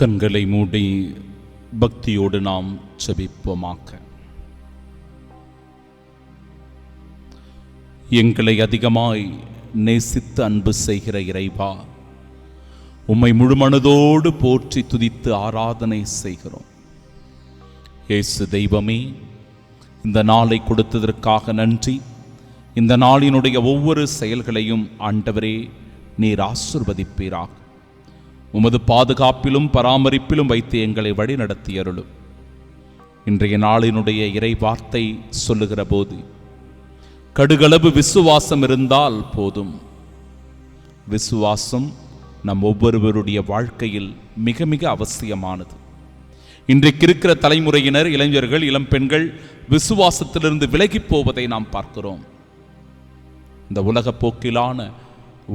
கண்களை மூடி பக்தியோடு நாம் ஜெபிப்போமாக. எங்களை அதிகமாய் நேசித்து அன்பு செய்கிற இறைவா, உம்மை முழுமனதோடு போற்றி துதித்து ஆராதனை செய்கிறோம். இயேசு தெய்வமே, இந்த நாளை கொடுத்ததற்காக நன்றி. இந்த நாளினுடைய ஒவ்வொரு செயல்களையும் ஆண்டவரே நீர் ஆசீர்வதிப்பீராக. உமது பாதுகாப்பிலும் பராமரிப்பிலும் வைத்து எங்களை வழி நடத்தியருளும். இன்றைய நாளினுடைய இறை வார்த்தை சொல்லுகிற போது, கடுகளவு விசுவாசம் இருந்தால் போதும். விசுவாசம் நம் ஒவ்வொருவருடைய வாழ்க்கையில் மிக மிக அவசியமானது. இன்றைக்கு இருக்கிற தலைமுறையினர், இளைஞர்கள், இளம் பெண்கள் விசுவாசத்திலிருந்து விலகி போவதை நாம் பார்க்கிறோம். இந்த உலக போக்கிலான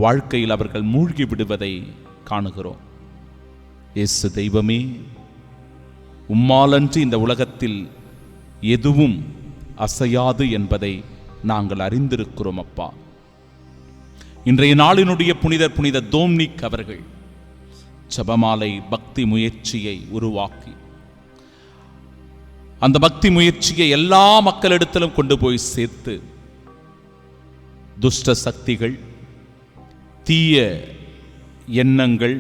வாழ்க்கையில் அவர்கள் மூழ்கி விடுவதை காணுகிறோம். இயேசு தெய்வமே, உம்மாலன்றி இந்த உலகத்தில் எதுவும் அசையாது என்பதை நாங்கள் அறிந்திருக்கிறோம் அப்பா. இன்றைய நாளினுடைய புனித தோம்னிக் அவர்கள் ஜெபமாலை பக்தி முயற்சியை உருவாக்கி, அந்த பக்தி முயற்சியை எல்லா மக்களிடத்திலும் கொண்டு போய் சேர்த்து, துஷ்ட சக்திகள், தீய எண்ணங்கள்,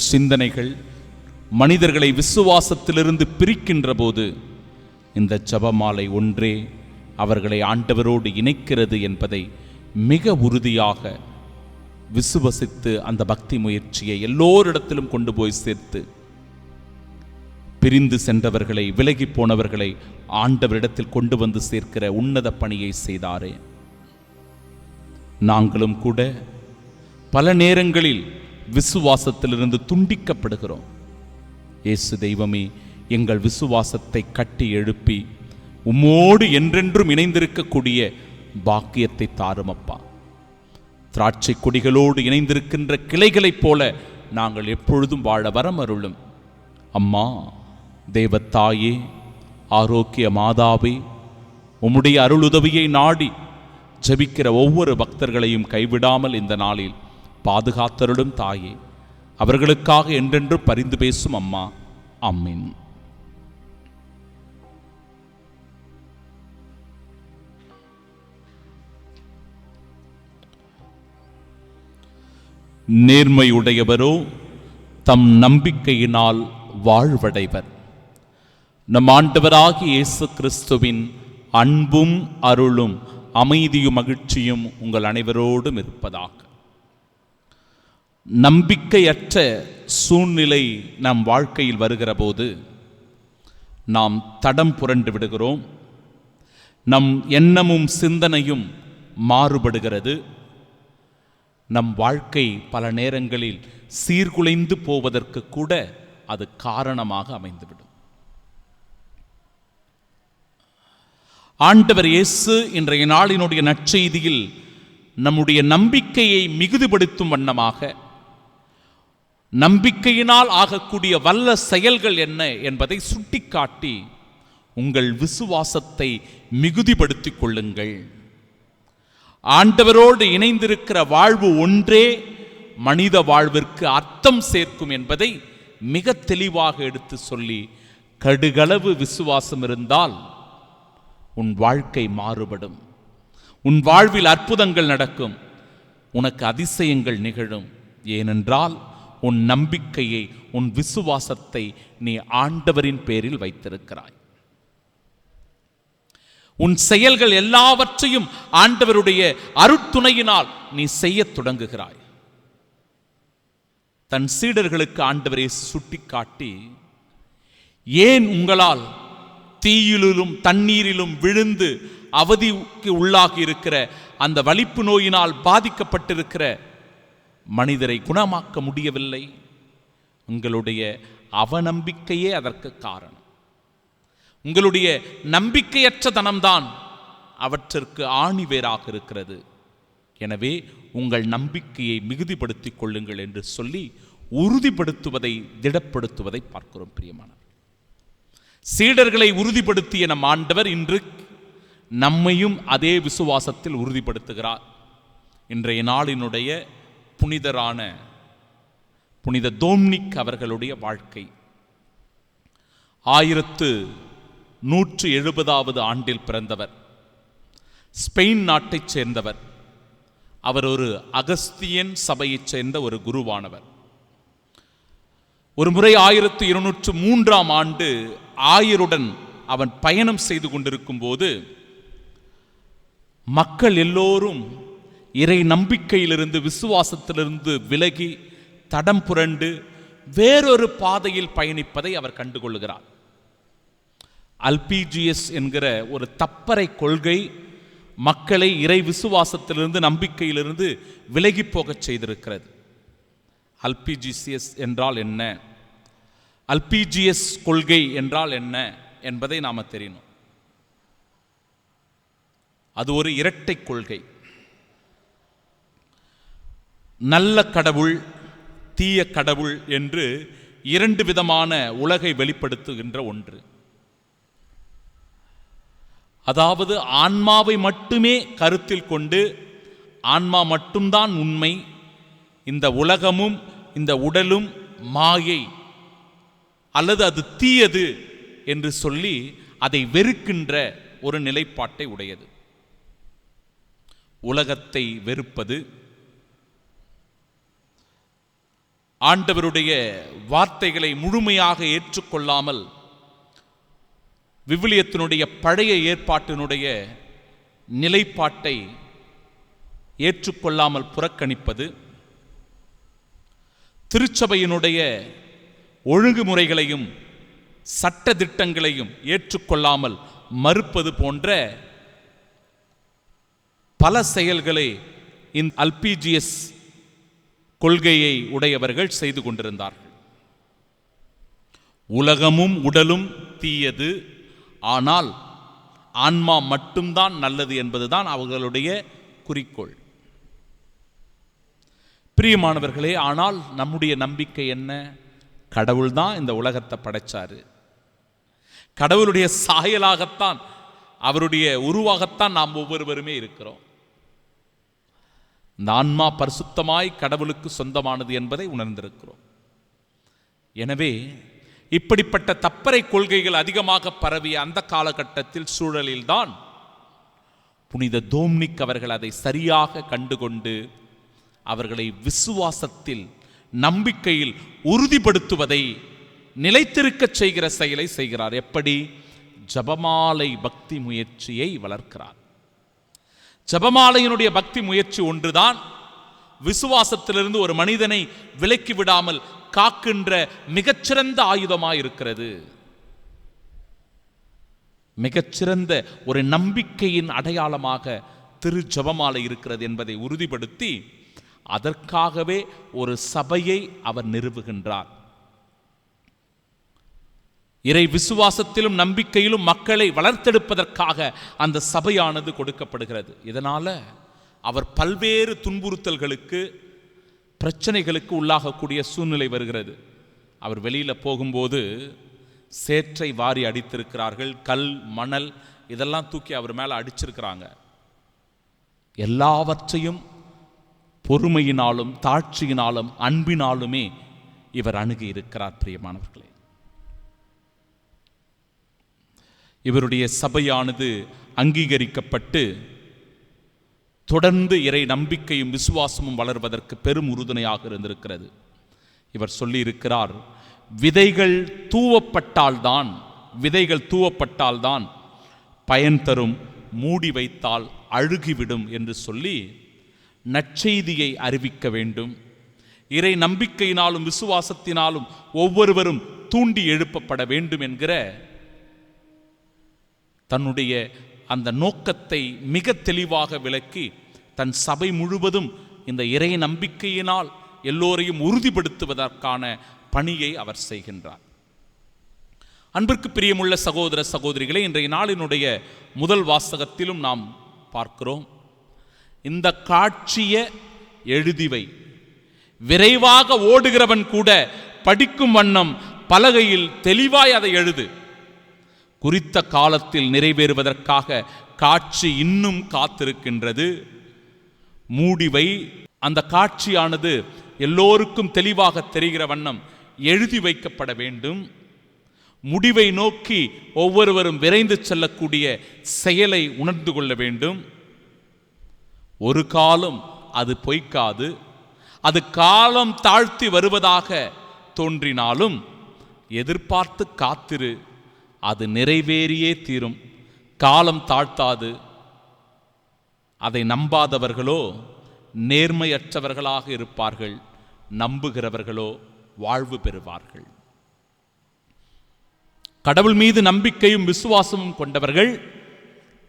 சிந்தனைகள் மனிதர்களை விசுவாசத்திலிருந்து பிரிக்கின்ற போது இந்த ஜெபமாலை ஒன்றே அவர்களை ஆண்டவரோடு இணைக்கிறது என்பதை மிக உறுதியாக விசுவசித்து அந்த பக்தி முயற்சியை எல்லோரிடத்திலும் கொண்டு போய் சேர்த்து, பிரிந்து சென்றவர்களை, விலகி போனவர்களை ஆண்டவரிடத்தில் கொண்டு வந்து சேர்க்கிற உன்னத பணியை செய்தாரே. நாங்களும் கூட பல நேரங்களில் விசுவாசத்திலிருந்து துண்டிக்கப்படுகிறோம். இயேசு தெய்வமே, எங்கள் விசுவாசத்தை கட்டி எழுப்பி உம்மோடு என்றென்றும் இணைந்திருக்கக்கூடிய பாக்கியத்தை தாருமப்பா. திராட்சை கொடிகளோடு இணைந்திருக்கின்ற கிளைகளைப் போல நாங்கள் எப்பொழுதும் வாழ வரம் அருளும். அம்மா, தேவத்தாயே, ஆரோக்கிய மாதாவே, உம்முடைய அருளுதவியை நாடி ஜெபிக்கிற ஒவ்வொரு பக்தர்களையும் கைவிடாமல் இந்த நாளில் பாதுகாத்தருளும் தாயே. அவர்களுக்காக என்றென்று பரிந்து பேசும் அம்மா. ஆமென். நேர்மையுடையவரோ தம் நம்பிக்கையினால் வாழ்வடைவர். நம் ஆண்டவராகிய இயேசு கிறிஸ்துவின் அன்பும் அருளும் அமைதியும் மகிழ்ச்சியும் உங்கள் அனைவரோடும் இருப்பதாக. நம்பிக்கையற்ற சூழ்நிலை நம் வாழ்க்கையில் வருகிற போது நாம் தடம் புரண்டு விடுகிறோம். நம் எண்ணமும் சிந்தனையும் மாறுபடுகிறது. நம் வாழ்க்கை பல நேரங்களில் சீர்குலைந்து போவதற்கு கூட அது காரணமாக அமைந்துவிடும். ஆண்டவர் இயேசு இன்றைய நாளினுடைய நற்செய்தியில் நம்முடைய நம்பிக்கையை மிகுதிப்படுத்தும் வண்ணமாக, நம்பிக்கையினால் ஆகக்கூடிய வல்ல செயல்கள் என்ன என்பதை சுட்டிக்காட்டி, உங்கள் விசுவாசத்தை மிகுதிப்படுத்திக் கொள்ளுங்கள். ஆண்டவரோடு இணைந்திருக்கிற வாழ்வு ஒன்றே மனித வாழ்விற்கு அர்த்தம் சேர்க்கும் என்பதை மிக தெளிவாக எடுத்து சொல்லி, கடுகளவு விசுவாசம் இருந்தால் உன் வாழ்க்கை மாறுபடும். உன் வாழ்வில் அற்புதங்கள் நடக்கும். உனக்கு அதிசயங்கள் நிகழும். ஏனென்றால் உன் நம்பிக்கையை, உன் விசுவாசத்தை நீ ஆண்டவரின் பேரில் வைத்திருக்கிறாய். உன் செயல்கள் எல்லாவற்றையும் ஆண்டவருடைய அருட்துணையினால் நீ செய்ய தொடங்குகிறாய். தன் சீடர்களுக்கு ஆண்டவரை சுட்டிக்காட்டி, ஏன் உங்களால் தீயிலும் தண்ணீரிலும் விழுந்து அவதிக்கு உள்ளாகி இருக்கிற அந்த வலிப்பு நோயினால் பாதிக்கப்பட்டிருக்கிற மனிதரை குணமாக்க முடியவில்லை? உங்களுடைய அவநம்பிக்கையே அதற்கு காரணம். உங்களுடைய நம்பிக்கையற்ற தனம்தான் அவற்றிற்கு ஆணிவேராக இருக்கிறது. எனவே உங்கள் நம்பிக்கையை மிகுதிப்படுத்திக் கொள்ளுங்கள் என்று சொல்லி உறுதிப்படுத்துவதை, திடப்படுத்துவதை பார்க்கிறோம். பிரியமானவர், சீடர்களை உறுதிப்படுத்திய நம் ஆண்டவர் இன்று நம்மையும் அதே விசுவாசத்தில் உறுதிப்படுத்துகிறார். இன்றைய நாளினுடைய புனிதரான புனித தோம்னிக் அவர்களுடைய வாழ்க்கை 1170 ஆண்டில் பிறந்தவர். ஸ்பெயின் நாட்டைச் சேர்ந்தவர். அவர் ஒரு அகஸ்தியன் சபையைச் சேர்ந்த ஒரு குருவானவர். ஒரு முறை 1203 ஆண்டு ஆயருடன் அவன் பயணம் செய்து கொண்டிருக்கும் போது மக்கள் எல்லோரும் இறை நம்பிக்கையிலிருந்து விசுவாசத்திலிருந்து விலகி தடம் புரண்டு வேறொரு பாதையில் பயணிப்பதை அவர் கண்டுகொள்கிறார். அல்பிஜிஎஸ் என்கிற ஒரு தப்பறை கொள்கை மக்களை இறை விசுவாசத்திலிருந்து நம்பிக்கையிலிருந்து விலகி போகச் செய்திருக்கிறது. அல்பிஜிஎஸ் என்றால் என்ன, அல்பிஜிஎஸ் கொள்கை என்றால் என்ன என்பதை நாம தெரியணும். அது ஒரு இரட்டை கொள்கை. நல்ல கடவுள், தீய கடவுள் என்று இரண்டு விதமான உலகை வெளிப்படுத்துகின்ற ஒன்று. அதாவது ஆன்மாவை மட்டுமே கருத்தில் கொண்டு ஆன்மா மட்டும்தான் உண்மை, இந்த உலகமும் இந்த உடலும் மாயை அல்லது அது தீயது என்று சொல்லி அதை வெறுக்கின்ற ஒரு நிலைப்பாட்டை உடையது. உலகத்தை வெறுப்பது, ஆண்டவருடைய வார்த்தைகளை முழுமையாக ஏற்றுக்கொள்ளாமல் விவிலியத்தினுடைய பழைய ஏற்பாட்டினுடைய நிலைப்பாட்டை ஏற்றுக்கொள்ளாமல் புறக்கணிப்பது, திருச்சபையினுடைய ஒழுங்குமுறைகளையும் சட்ட திட்டங்களையும் ஏற்றுக்கொள்ளாமல் மறுப்பது போன்ற பல செயல்களை இந்த அல்பிஜிஎஸ் கொள்கையை உடையவர்கள் செய்து கொண்டிருந்தார்கள். உலகமும் உடலும் தீயது, ஆனால் ஆன்மா மட்டும்தான் நல்லது என்பதுதான் அவர்களுடைய குறிக்கோள். பிரியமானவர்களே, ஆனால் நம்முடைய நம்பிக்கை என்ன? கடவுள் தான் இந்த உலகத்தை படைச்சாரு. கடவுளுடைய சாயலாகத்தான், அவருடைய உருவாகத்தான் நாம் ஒவ்வொருவருமே இருக்கிறோம். இந்த ஆன்மா பரிசுத்தமாய் கடவுளுக்கு சொந்தமானது என்பதை உணர்ந்திருக்கிறோம். எனவே இப்படிப்பட்ட தப்பறை கொள்கைகள் அதிகமாக பரவிய அந்த காலகட்டத்தில் சூழலில்தான் புனித டோம்னிக் அவர்கள் அதை சரியாக கண்டுகொண்டு அவர்களை விசுவாசத்தில் நம்பிக்கையில் உறுதிப்படுத்துவதை நிலைத்திருக்கச் செய்கிற செயலை செய்கிறார். எப்படி? ஜபமாலை பக்தி முயற்சியை வளர்க்கிறார். ஜபமாலையினுடைய பக்தி முயற்சி ஒன்றுதான் விசுவாசத்திலிருந்து ஒரு மனிதனை விலக்கி விடாமல் காக்கின்ற மிகச்சிறந்த ஆயுதமாய் இருக்கிறது. மிகச்சிறந்த ஒரு நம்பிக்கையின் அடையாளமாக திரு ஜபமாலை இருக்கிறது என்பதை உறுதிப்படுத்தி அதற்காகவே ஒரு சபையை அவர் நிறுவுகின்றார். இறை விசுவாசத்திலும் நம்பிக்கையிலும் மக்களை வளர்த்தெடுப்பதற்காக அந்த சபையானது கொடுக்கப்படுகிறது. இதனால அவர் பல்வேறு துன்புறுத்தல்களுக்கு, பிரச்சனைகளுக்கு உள்ளாகக்கூடிய சூழ்நிலை வருகிறது. அவர் வெளியில் போகும்போது சேற்றை வாரி அடித்திருக்கிறார்கள், கல் மணல் இதெல்லாம் தூக்கி அவர் மேலே அடிச்சிருக்கிறாங்க. எல்லாவற்றையும் பொறுமையினாலும் தாட்சியினாலும் அன்பினாலுமே இவர் அணுகி இருக்கிறார். பிரியமானவர்களே, இவருடைய சபையானது அங்கீகரிக்கப்பட்டு தொடர்ந்து இறை நம்பிக்கையும் விசுவாசமும் வளர்வதற்கு பெரும் உறுதுணையாக இருந்திருக்கிறது. இவர் சொல்லி இருக்கிறார், விதைகள் தூவப்பட்டால்தான் பயன் தரும், மூடி வைத்தால் அழுகிவிடும் என்று சொல்லி நற்செய்தியை அறிவிக்க வேண்டும். இறை நம்பிக்கையினாலும் விசுவாசத்தினாலும் ஒவ்வொருவரும் தூண்டி எழுப்பப்பட வேண்டும் என்கிற தன்னுடைய அந்த நோக்கத்தை மிக தெளிவாக விளக்கி தன் சபை முழுவதும் இந்த இறை நம்பிக்கையினால் எல்லோரையும் உறுதிப்படுத்துவதற்கான பணியை அவர் செய்கின்றார். அன்பிற்கு பிரியமுள்ள சகோதர சகோதரிகளே, இன்றைய நாளினுடைய முதல் வாசகத்திலும் நாம் பார்க்கிறோம், இந்த காட்சியை எழுதிவை, விரைவாக ஓடுகிறவன் கூட படிக்கும் வண்ணம் பலகையில் தெளிவாய் அதை எழுது, குறித்த காலத்தில் நிறைவேறுவதற்காக காட்சி இன்னும் காத்திருக்கின்றது, மூடிவை. அந்த காட்சியானது எல்லோருக்கும் தெளிவாக தெரிகிற வண்ணம் எழுதி வைக்கப்பட வேண்டும். முடிவை நோக்கி ஒவ்வொருவரும் விரைந்து செல்லக்கூடிய செயலை உணர்ந்து கொள்ள வேண்டும். ஒரு காலம் அது பொய்க்காது. அது காலம் தாழ்த்தி வருவதாக தோன்றினாலும் எதிர்பார்த்து காத்திரு, அது நிறைவேறியே தீரும். காலம் தாழ்த்தாது. அதை நம்பாதவர்களோ நேர்மையற்றவர்களாக இருப்பார்கள், நம்புகிறவர்களோ வாழ்வு பெறுவார்கள். கடவுள் மீது நம்பிக்கையும் விசுவாசமும் கொண்டவர்கள்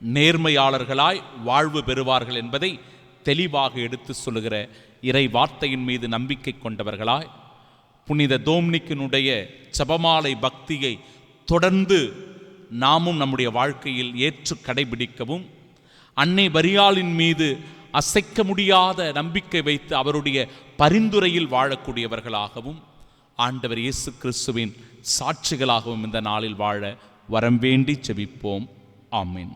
நேர்மையாளர்களாய் வாழ்வு பெறுவார்கள் என்பதை தெளிவாக எடுத்து சொல்லுகிற இறை வார்த்தையின் மீது நம்பிக்கை கொண்டவர்களாய் புனித தோம்னிக்கினுடைய ஜெபமாலை பக்தியை தொடர்ந்து நாமும் நம்முடைய வாழ்க்கையில் ஏற்று கடைபிடிக்கவும், அன்னை மரியாளின் மீது அசைக்க முடியாத நம்பிக்கை வைத்து அவருடைய பரிந்துரையில் வாழக்கூடியவர்களாகவும், ஆண்டவர் இயேசு கிறிஸ்துவின் சாட்சிகளாகவும் இந்த நாளில் வாழ வரம் வேண்டி ஜெபிப்போம். ஆமென்.